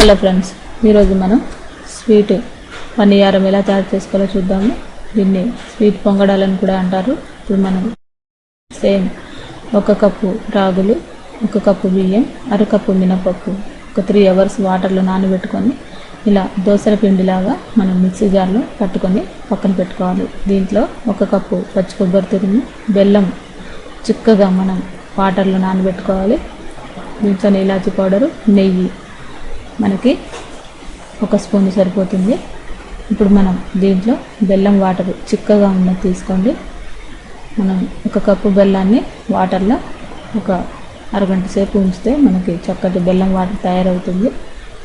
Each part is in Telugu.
హలో ఫ్రెండ్స్, ఈరోజు మనం స్వీట్ పనియారం ఎలా తయారు చేసుకోవాలో చూద్దాము. దీన్ని స్వీట్ పొంగడాలని కూడా అంటారు. ఇప్పుడు మనం సేమ్ 1 కప్పు రాగులు, 1 కప్పు బియ్యం, అరకప్పు మినపప్పు ఒక 3 అవర్స్ వాటర్లో నానబెట్టుకొని ఇలా దోసల పిండిలాగా మనం మిక్సీ జార్లో పట్టుకొని పక్కన పెట్టుకోవాలి. దీంట్లో 1 కప్పు పచ్చి కొబ్బరి తురుము, బెల్లం చిక్కగా మనం వాటర్లో నానబెట్టుకోవాలి. దీంట్లో ఇలాచీ పౌడరు, నెయ్యి మనకి 1 స్పూన్ సరిపోతుంది. ఇప్పుడు మనం దీంట్లో బెల్లం వాటర్ చిక్కగా ఉన్నది తీసుకోండి. మనం 1 కప్పు బెల్లాన్ని వాటర్లో ఒక అరగంట సేపు ఉంచితే మనకి చక్కటి బెల్లం వాటర్ తయారవుతుంది.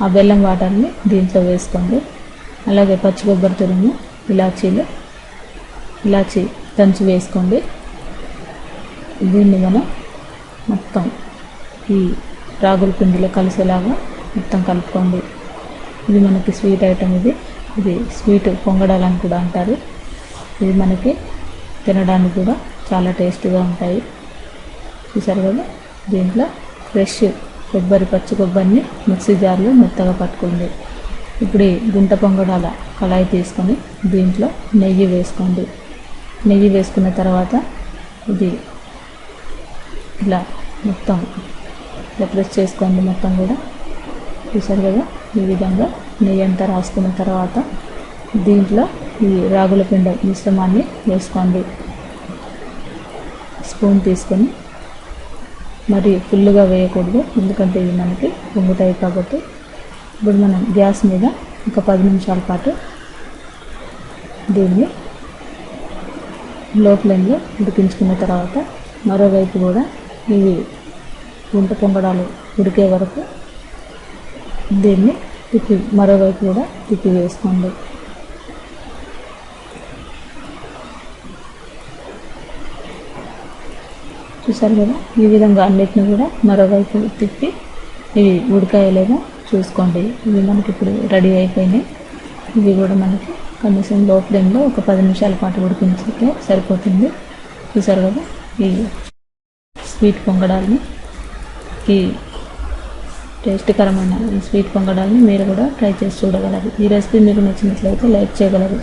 ఆ బెల్లం వాటర్ని దీంట్లో వేసుకోండి. అలాగే పచ్చి కొబ్బరి తురుము, ఇలాచీ దంచి వేసుకోండి. దీన్ని మనం మొత్తం ఈ రాగుల పిండిలో కలిసేలాగా మొత్తం కలుపుకోండి. ఇది మనకి స్వీట్ ఐటమ్. ఇది స్వీట్ పొంగడాలని కూడా అంటారు. ఇది మనకి తినడానికి కూడా చాలా టేస్టీగా ఉంటాయి. చూసారు కదా, దీంట్లో ఫ్రెష్ పచ్చి కొబ్బరిని మిక్సీ జార్లో మెత్తగా పట్టుకోండి. ఇప్పుడు ఈ గుంట పొంగడాల కళాయి తీసుకొని దీంట్లో నెయ్యి వేసుకోండి. నెయ్యి వేసుకున్న తర్వాత ఇది ఇలా మొత్తం ప్రెస్ చేసుకోండి. మొత్తం కూడా చూసారు కదా, ఈ విధంగా నెయ్యి అంతా రాసుకున్న తర్వాత దీంట్లో ఈ రాగుల పిండి మిశ్రమాన్ని వేసుకోండి. స్పూన్ తీసుకొని మరి ఫుల్గా వేయకూడదు, ఎందుకంటే ఇవి మనకి పొంగుతాయి కాబట్టి. ఇప్పుడు మనం గ్యాస్ మీద ఒక 10 నిమిషాల పాటు దీన్ని లో ఫ్లేమ్లో ఉడికించుకున్న తర్వాత మరోవైపు కూడా ఇవి గుంట పొంగడాలు ఉడికే వరకు దీన్ని మరోవైపు కూడా తిప్పి వేసుకోండి. చూసారు కదా, ఈ విధంగా అన్నిటిని కూడా మరోవైపు తిప్పి ఇవి ఉడికాయలేదో చూసుకోండి. ఇవి మనకి ఇప్పుడు రెడీ అయిపోయినాయి. ఇవి కూడా మనకి కనీసం లో ఫ్లేమ్లో ఒక 10 నిమిషాల పాటు ఉడికించితే సరిపోతుంది. చూసారు కదా, ఈ స్వీట్ పొంగడాలని, ఈ టేస్టీకరమైన ఈ స్వీట్ పొంగడాలని మీరు కూడా ట్రై చేసి చూడగలరు. ఈ రెసిపీ మీకు నచ్చినట్లయితే లైక్ చేయగలరు.